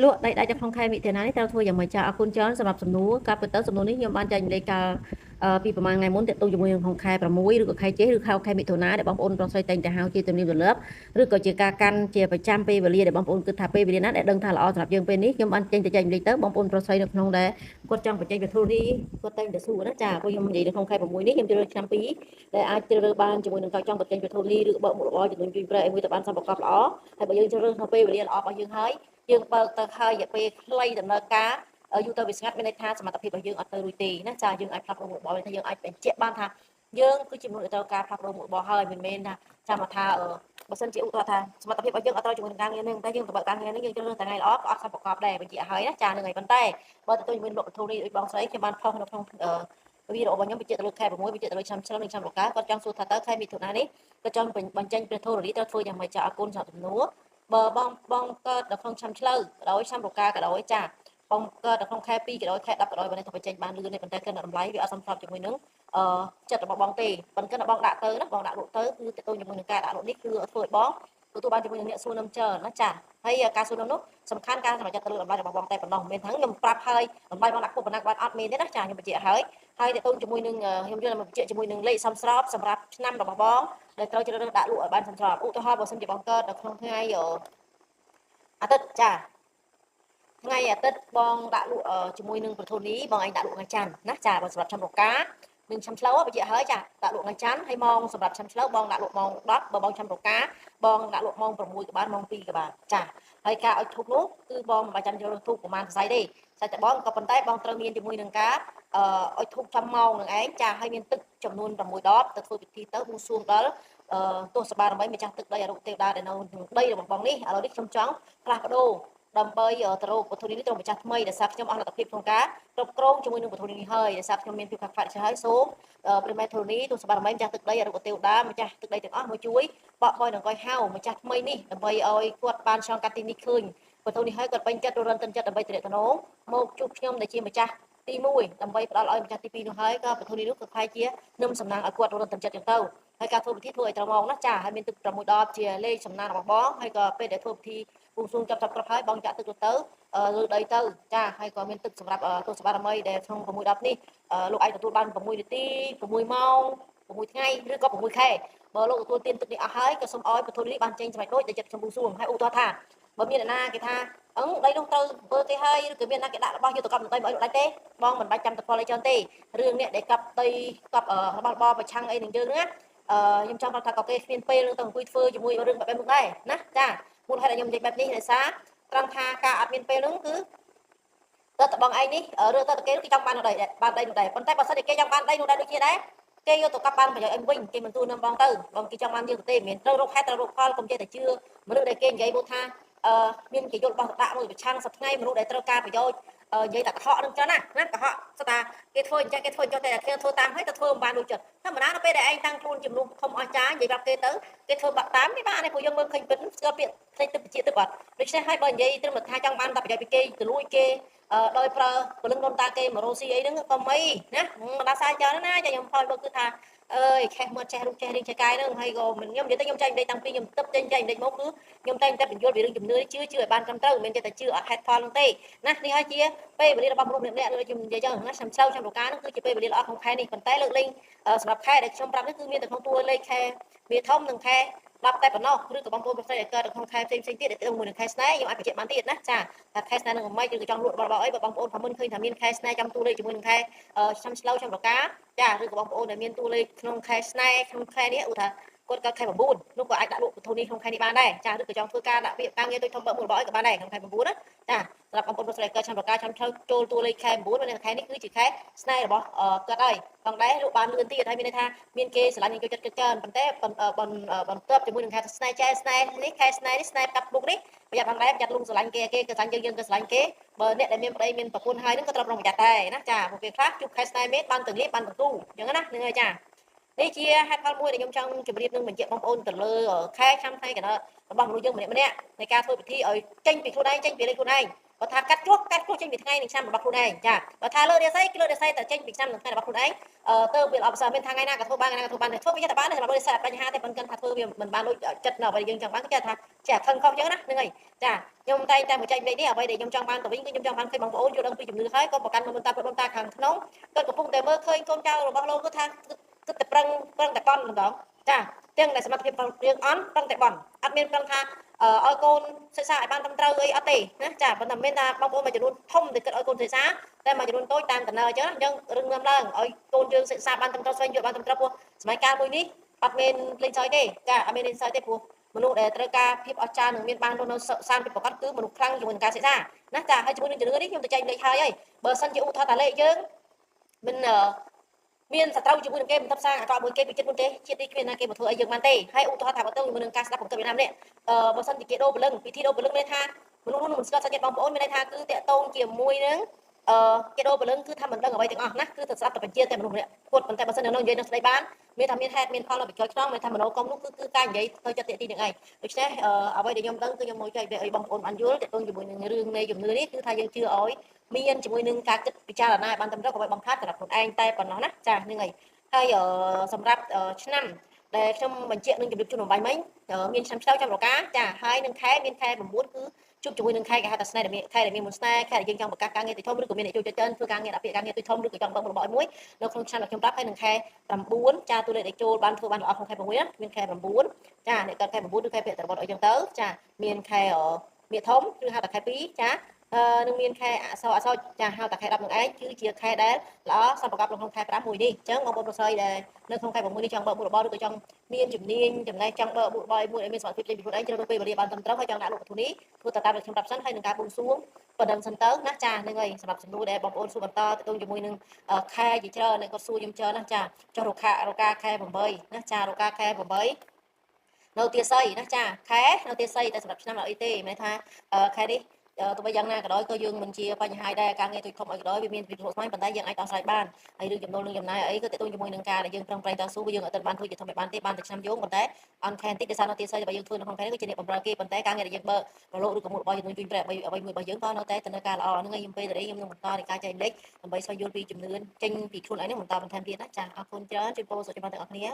លក់ដីដាច់នៅក្នុងខែមិថុនានេះត្រូវធ្វើយ៉ាងម៉េចចាអរគុណច្រើនសម្រាប់សំណួរការពិតទៅសំណួរនេះខ្ញុំបានចែកម្លែកកាលពីប្រហែលថ្ងៃមុនទាក់ទងជាមួយនឹងក្នុងខែ6ឬក៏ខែចេឬខែមិថុនាដែលបងប្អូនប្រុសស្រីតែងតែហៅជាទំនៀមទម្លាប់ឬក៏ជាការកាន់ជាប្រចាំពេលវេលាដែលបងប្អូនគិតថាពេលវេលាណាដែលដឹងថាល្អសម្រាប់យើងពេលនេះខ្ញុំបានចេញទៅចែកម្លែកទៅបងប្អូនប្រុសស្រីនៅក្នុងដែលគាត់ចង់បញ្ចេញវិធីនេះគាត់តែងតែសួរណាចាព្រោះខ្ញុំនិយាយនៅក្នុងខែ6នេះខ្ញុំជ្រើសរើសឆ្នាំ2ដែលអាចជ្រើសរើសបានជាមួយនឹងការចង់បញ្ចេញវិធីនេះឬក៏បើកមុខរបរជំនួញជួយប្រែឲ្យមួយទៅបានសម្បកបល្អហើយបើយើងជ្រើសរើសក្នុងពេលវេលាល្អរបស់យើងហើយយើងបើកទៅហើយរយៈពេលខ្លីដំណើរការយូរទៅវាស្ងាត់មានន័យថាសមត្ថភាពរបស់យើងអត់ទៅរួចទេណាចាយើងអាចផ្លាស់ប្ដូរមុខរបរថាយើងអាចបញ្ជាក់បានថាយើងគឺជាមនុស្សដែលត្រូវការផ្លាស់ប្ដូរមុខរបរហើយមិនមែនថាចាំថាបើសិនជាឧទាហរណ៍ថាសមត្ថភាពរបស់យើងអត់ត្រូវជាមួយនឹងការងារនេះតែយើងទៅបើកការងារនេះយើងជ្រើសរើសថ្ងៃល្អក៏អត់សម្បកបដែរបញ្ជាក់ហើយណាចានឹងហើយប៉ុន្តែបើទៅជាមួយលោកបទូនេះដូចបងស្រីខ្ញុំបានផុសនៅក្នុងវីដេអូរបស់ខ្ញុំបញ្ជាក់ទៅលើខែ6បញ្ជាក់ទៅលើឆ្នាំឆ្លងនិងឆ្នាំរកាគាត់ចង់សួរថាតើខែមិថុនានេះគាត់ចង់បញ្ចេញព្រះធររីត្រូវធ្វើយ៉ាងម៉េចចាអរគុណសម្រាប់សំណួរបើបងកើតនៅក្នុងឆ្នាំឆ្លូវក៏ដោយឆ្នាំរកាក៏ដោយចាបងកើតនៅក្នុងខែ2ក៏ដោយខែ10ក៏ដោយបើនេះទៅបញ្ចេញបានលឿនទេប៉ុន្តែគឺតម្លៃវាអត់សមស្របជាមួយនឹងចិត្តរបស់បងទេប៉ុន្តែបងដាក់ទៅណាបងដាក់លក់ទៅគឺទៅជាមួយនឹងការដាក់លក់នេះគឺធ្វើឲ្យបងទទួលបានជាមួយនឹងអ្នកសួរនំច្រើនណាចាហើយការសួរនំនោះសំខាន់ការសម្រេចចិត្តទៅលើតម្លៃរបស់បងតែប៉ុណ្ណោះមិនមែនថាខ្ញុំប្រាប់ហើយតម្លៃបងដាក់ពុកប៉ុណ្ណាបានអត់មានទេណាចាខ្ញុំបញ្ជាក់ហើយទៅជាមួយនឹងខ្ញុំយកមកបញ្ជាក់ជាមួយនឹងលេខសមស្របសម្រាប់ឆ្នាំរបស់បងដែលត្រូវជ្រើសរើសដាក់លក់ឲ្យបានសមស្របឧទាហរណ៍បើសិនជាបងកើតនៅក្នុងថ្ងៃអាទិត្យចាថ្ងៃអាទិត្យបងដាក់លក់ជាមួយនឹងប្រធូនីបងឯងដាក់លក់ថ្ងៃច័ន្ទណាចាបើសម្រាប់ឆ្នាំរកានឹងឆ្នាំឆ្លូវបញ្ជាក់ហើយចាដាក់លក់ថ្ងៃច័ន្ទហើយម៉ោងសម្រាប់ឆ្នាំឆ្លូវបងដាក់លក់ម៉ោង10បើបងឆ្នាំរកាបងដាក់លក់ម៉ោង6ក៏បានម៉ោង2ក៏បានចាហើយការឲ្យធូបនោះគឺបងមិនបាច់ចាំយកធូបប្រហែលសរសៃទេតែបងក៏ប៉ុន្តែបងត្រូវមានជាមួយនឹងការឲ្យធូបចំម៉ោងនឹងឯងចាហើយមានទឹកចំនួន6ដបទៅធ្វើពិធីទៅបួងសួងដល់ទោះសបារមីម្ចាស់ទឹកដីអរុទេវតាដែលនៅក្នុងដីរបស់បងនេះឥឡូវនេះខ្ញុំចង់ផ្លាស់ប្ដូរដើម្បីទៅរកវត្ថុនេះទៅម្ចាស់ថ្មីដែលសារខ្ញុំអស់លទ្ធភាពក្នុងការគ្រប់គ្រងជាមួយនឹងវត្ថុនេះហើយដែលសារខ្ញុំមានភាពខ្វាក់ខ្វែងហើយសូមព្រះមេធរនីទោះសបារមីម្ចាស់ទឹកដីអរុទេវតាម្ចាស់ទឹកដីទាំងអស់មកជួយបកបយនឹងកយហៅម្ចាស់ថ្មីនេះដើម្បីឲ្យគាត់បានឆ្លងកាត់ទីនេះឃើញវត្ថុនេះហើយគាត់ពេញចិត្តរនទិនចិត្តដើម្បីតំណតំណងមកជួបខ្ញុំដែលជាម្ចាស់ទី1ដើម្បីផ្ដល់ឲ្យម្ចាស់ទី2នោះហើយក៏វត្ថុនេះនោះគឺខ្លាយជានឹមសំណាងឲ្យគាត់រនទិនចិត្តចឹងទៅហើយការធ្វើពិធីធ្វើឲ្យត្រឹមម៉ោងណាចាហើយមានទឹក6ដបជាលេខសំណាងរបស់បងហើយក៏ពេលដែលធ្វើពិធីបួងសួងចាប់គ្រប់ហើយបងចាក់ទឹកទៅលើដីទៅចាហើយក៏មានទឹកសម្រាប់ទស្សបារមីដែលក្នុង6ដបនេះលោកឯងទទួលបាន6នាទី6ម៉ោង6ថ្ងៃឬក៏6ខែបើលោកទទួលទានទឹកនេះអស់ហើយក៏សូមឲ្យវត្ថុនេះបានចេញសម្រាប់ដូចដែលចិត្តខ្ញុំបួងសួងហើយឧទាហរណ៍ថាបើមានអ្នកណាគេថាដីនោះត្រូវធ្វើទេហើយឬក៏មានអ្នកគេដាក់របស់យកទៅកប់ដីបើឲ្យដាច់ទេបងមិនបាច់ចាំទៅផលអីច្រើនទេរឿងនេះដែលកប់ដីកប់របស់របរប្រឆាំងអីនឹងយើងណាខ្ញុំចង់ប្រាប់ថាក៏គេគ្មានពេលនឹងទៅអង្គុយធ្វើជាមួយរឿងបែបនោះដែរណាចាមូលហេតុដែលខ្ញុំនិយាយបែបនេះដោយសារត្រង់ថាការអត់មានពេលនោះគឺតើតបងឯងនេះរឿងតើគេគឺចង់បានដីបានដីនោះដែរប៉ុន្តែបើសិនជាគេចង់បានដីនោះដែរដូចជាដែរគេយកទៅកប់បានប្រយោជន៍អីវិញគេមិនទួនឹងបងទៅបងគេចង់បានយើងទៅទេមិនមែនត្រូវរកហេតុត្រូវរកផលកុំចេះតែជឿមនុស្សដែលគេនិយាយមកថាមានគេយល់បោះដាក់មួយប្រឆាំងសប្ថ្ងៃមនុស្សដែលត្រូវការប្រយោជន៍និយាយតែកុហកនឹងច្រើនណាកុហកស្ដាគេធ្វើអញ្ចឹងគេធ្វើចុះតែគេធ្វើតាមហើយទៅធ្វើមិនបានដូចចិត្តធម្មតានៅពេលដែលឯងតាំងខ្លួនជំនួសធំអស្ចារ្យនិយាយប្រាប់គេទៅគេធ្វើបាត់តាមនេះបានឯងពួកយើងមើលឃើញពិតស្គាល់ពាក្យផ្សេងទឹកជាទឹកបាត់ដូច្នេះហើយបើនិយាយត្រឹមថាចង់បានតែប្រយោជន៍ពីគេទៅលួចគេដោយប្រើពលឹងនំតាគេមករោស៊ីអីហ្នឹងក៏មិនណាមិនដាសាយច្រើនណាចាខ្ញុំផលបើគឺថាអើយខេះមើលចេះរូបចេះរៀងចេះកាយហ្នឹងហើយក៏មិនខ្ញុំនិយាយទៅខ្ញុំចែកដេកតាំងពីខ្ញុំទឹកចេញដេកមកគឺខ្ញុំតែងតែបញ្យល់ពីរឿងជំនឿជឿឲ្យបានត្រឹមត្រូវមិនមែនតែជឿអត់ហេតុផលនោះទេណានេះហើយជាពេលវេលារបស់មនុស្សម្នាក់ៗដូចខ្ញុំនិយាយចឹងណាឆ្នាំឆ្លូវឆ្នាំរកាហ្នឹងគឺជាពេលវេលាល្អក្នុងខែនេះប៉ុន្តែលើកលែងសម្រាប់ខែដែលខ្ញុំប្រាប់នេះគឺមានតែក្នុងតួលេខខែវាធំនិងខែ10តែប៉ុណ្ណោះឬក៏បងប្អូនប្រុសស្រីឲ្យកើតនៅក្នុងខែផ្សេងៗទៀតដែលទៅមួយនឹងខែស្នេហ៍ខ្ញុំអាចបញ្ជាក់បានទៀតណាចាថាខែស្នេហ៍នឹងមិនឬក៏ចង់លក់របស់អីបើបងប្អូនខមមិនឃើញថាមានខែស្នេហ៍ចាំតួលេខជាមួយនឹងខែឆ្នាំឆ្លូវឆ្នាំរកាចាឬក៏បងប្អូនដែលមានតួលេខក្នុងខែស្នេហ៍ក្នុងខែនេះឧទាហរណ៍គាត់កើតខែ9នោះក៏អាចដាក់លក់វត្ថុនេះក្នុងខែនេះបានដែរចាឬក៏ចង់ធ្វើការដាក់ពាក្យការងារដូចធំបើមួយរបស់អីក៏បានដែរក្នុងខែ9ណាចាសម្រាប់បងប្អូនប្រុសស្រីកើតឆ្នាំរកាឆ្នាំឆ្លូវចូលតួលេខខែ9នៅខែនេះគឺជាខែស្នេហ៍របស់គាត់ហើយផងដែរលោកបានលឿនទៀតហើយមានន័យថាមានគេស្រឡាញ់ចូលចិត្តច្រើនប៉ុន្តែបន្ទាប់ជាមួយនឹងខែស្នេហ៍ចែស្នេហ៍នេះខែស្នេហ៍នេះស្នេហ៍កាប់ពុកនេះប្រយ័ត្នផងដែរប្រយ័ត្នលងស្រឡាញ់គេស្រឡាញ់យើងក៏ស្រឡាញ់គេបើអ្នកដែលមានប្តីមានប្រពន្ធហើយនឹងក៏ត្រូវប្រុងប្រយ័ត្នដែរណាចាពួកគេខ្លះជួបខែស្នេហ៍មេបានទាំងលៀបបានទាំងទូអញ្ចឹងណានឹងហើយចានេះជាហេតុផលមួយដែលខ្ញុំចង់ជម្រាបនឹងបញ្ជាក់បងប្អូនទៅលើខែឆ្នាំថ្ងៃកណ្ដាលរបស់មនុស្សយើងម្នាក់ៗនៃការធ្វើពិធីឲ្យចេញពីខ្លួនឯងចេញពីលេខខ្លួនឯង បើថាកាត់គ្រោះចេញពីថ្ងៃនឹងឆ្នាំរបស់ខ្លួនឯងចាបើថាលើរាសីតែចេញពីឆ្នាំនឹងថ្ងៃរបស់ខ្លួនឯងទៅវាអបសរមានថាថ្ងៃណាក៏ធ្វើបានថ្ងៃណាក៏ធ្វើបានធ្វើវាតែបានសម្រាប់លើរាសីបញ្ហាទេប៉ុន្តែថាធ្វើវាមិនបានដូចចិត្តនៅអ្វីយើងចង់បានគឺថាចេះខឹងខុសចឹងណាហ្នឹងហើយចាខ្ញុំតែងតែមកចែកម្លេចនេះអ្វីដែលខ្ញុំចង់បានទៅវិញគឺខ្ញុំចង់បានឃើញបងប្អូនយល់ដឹងពីជំនឿហើយក៏ប្រកាន់មើលតាមខ្លួនតាខាងក្នុងគាត់កំពុងតែមើលឃើញកូនចៅរបស់លោកគឺថាគិតតែប្រឹងតែកន់ម្ដងចាទាំងតែសមត្ថភាពរឿងអន់ប្រឹងតែបន់អត់មានប្រឹងថាឲ្យកូនសិក្សាឲ្យបានត្រឹមត្រូវអីអត់ទេណាចាប៉ុន្តែមិនមែនថាបងប្អូនមួយចំនួនធំទៅគិតឲ្យកូនសិក្សាតែមួយចំនួនតូចតាមដំណើរអញ្ចឹងរឿងងើមឡើងឲ្យកូនយើងសិក្សាបានត្រឹមត្រូវស្វែងយល់បានត្រឹមត្រូវព្រោះសម័យកាលមួយនេះអត់មានលេងសើចទេចាអត់មានលេងសើចទេព្រោះមនុស្សដែលត្រូវការភាពអស្ចារ្យនឹងមានបាននៅសានពិតប្រាកដគឺមនុស្សខ្លាំងជាមួយនឹងការសិក្សាណាចាហើយជាមួយនឹងជំនឿនេះខ្ញុំទៅចែកលេខហើយបើសិនជាឧទាហរណ៍តាលេខយើងមិនមានសត្រូវជាមួយនឹងគេមិនទៅសាងអាក្រក់មួយគេពីចិត្តមុនទេជាតិនេះគ្មានណាគេមកធ្វើឲ្យយើងបានទេហើយឧទាហរណ៍ថាបើទៅជាមួយនឹងការស្ដាប់បង្គាប់វៀតណាមនេះបើសិនជាគេដូរព្រលឹងពិធីដូរព្រលឹងមានថាមនុស្សនោះមិនស្គាល់សាច់ញាតិបងប្អូនមានន័យថាគឺតាក់ទងជាមួយនឹងគេដូរព្រលឹងគឺថាមិនដឹងអ្វីទាំងអស់ណាគឺទៅស្ដាប់តែបញ្ជាតែមនុស្សម្នាក់គាត់ប៉ុន្តែបើសិននៅនិយាយនឹងស្ដីបានមានថាមានហេតុមានផលនៅពីក្រោយខ្នងមានថាមនោគមនោះគឺការនិយាយទៅចិត្តទីនឹងឯងដូច្នេះអ្វីដែលខ្ញុំដឹងគឺខ្ញុំមកចែកឲ្យបងប្អូនបានយល់តាក់ទងជាមួយនឹងរឿងនៃជំនឿនេះគឺថាយើងជឿឲ្យមានជាមួយនឹងការគិតពិចារណាឲ្យបានត្រឹមត្រូវកុំឲ្យបំផាត់សម្រាប់ខ្លួនឯងតែប៉ុណ្ណោះណាចាហ្នឹងហើយហើយសម្រាប់ឆ្នាំដែលខ្ញុំបញ្ជាក់នឹងជម្រាបជូនបំបីមិញមានឆ្នាំឆ្លូវចាំរកាចាហើយនឹងខែមានខែ9គឺជួបជាមួយនឹងខែគេហៅថាស្នេហ៍ខែដែលមានមុនស្នេហ៍ខែដែលយើងចង់បង្កើតការងារទីធំឬក៏មានអ្នកចូលចិត្តធ្វើការងារដាក់ពាក្យការងារទីធំឬក៏ចង់បើករបស់ឲ្យមួយនៅក្នុងឆ្នាំដែលខ្ញុំប្រាប់ហើយនឹងខែ9ចាតួលេខដែលចូលបានធ្វើបានល្អក្នុងខែ6ណាមានខែ9ចាអ្នកកើតខែ9ឬខែពាក់តរបស់អីចឹងទៅចាមានខែមាឃធំឬហៅថាខែ2ចានឹងមានខែអសរចាហៅតែខែ10នឹងឯងគឺជាខែដែលល្អសម្រាប់ក្នុងខែ5មួយនេះអញ្ចឹងបងប្អូនប្រុសស្រីដែលនៅក្នុងខែ6នេះចង់បើកមុខរបរឬក៏ចង់មានជំនាញចំណេះចង់បើកមុខរបរមួយឲ្យមានសមត្ថភាពចេញពីខ្លួនឯងជ្រើសរើសពេលវេលាបានត្រឹមត្រូវហើយចង់ដាក់លក់វត្ថុនេះធ្វើតាមដែលខ្ញុំប្រាប់សិនហើយនឹងការបួងសួងប៉ុណ្ណឹងសិនទៅណាចាហ្នឹងហើយសម្រាប់សំណួរដែលបងប្អូនសួរបន្តទៅជាមួយនឹងខែជាច្រើនដែលគាត់សួរខ្ញុំច្រើនណាចាចុះរកាខែ8ណាចារកាខែ8នៅទាស័យណាចាខែនៅទាស័យតែសម្រាប់ឆ្នាំអីទេមិនថាខែនេះទោះបីយ៉ាងណាក៏ដោយក៏យើងមិនជាបញ្ហាដែរការងារទុយធំអីក៏ដោយវាមានវិធីស្វែងប៉ុន្តែយើងអាចដោះស្រាយបានហើយរឿងចំណូលនឹងចំណាយអីក៏ទាក់ទងជាមួយនឹងការដែលយើងប្រឹងប្រែងតស៊ូយើងអត់បានធ្វើជាធំបានទេបានតែឆ្នាំយងប៉ុន្តែអនខែនតិចដោយសារនៅទាស័យរបស់យើងធ្វើនៅក្នុងខែនេះគឺជាអ្នកបម្រើគេប៉ុន្តែការងារដែលយើងបើករលកឬក៏មុខរបរយើងជួយប្រែអ្វីមួយរបស់យើងក៏នៅតែទៅនៅការល្អហ្នឹងហើយខ្ញុំពេលទៅខ្ញុំនឹងបន្តនៃការចែកលេខដើម្បីស្វែងយល់ពីជំនឿចេញពីខ្លួនឯងនឹងបន្តបន្ថែមទៀតណាចាអរគុណច្រើនជូនពរសុខភាពទាំងអស់គ្នា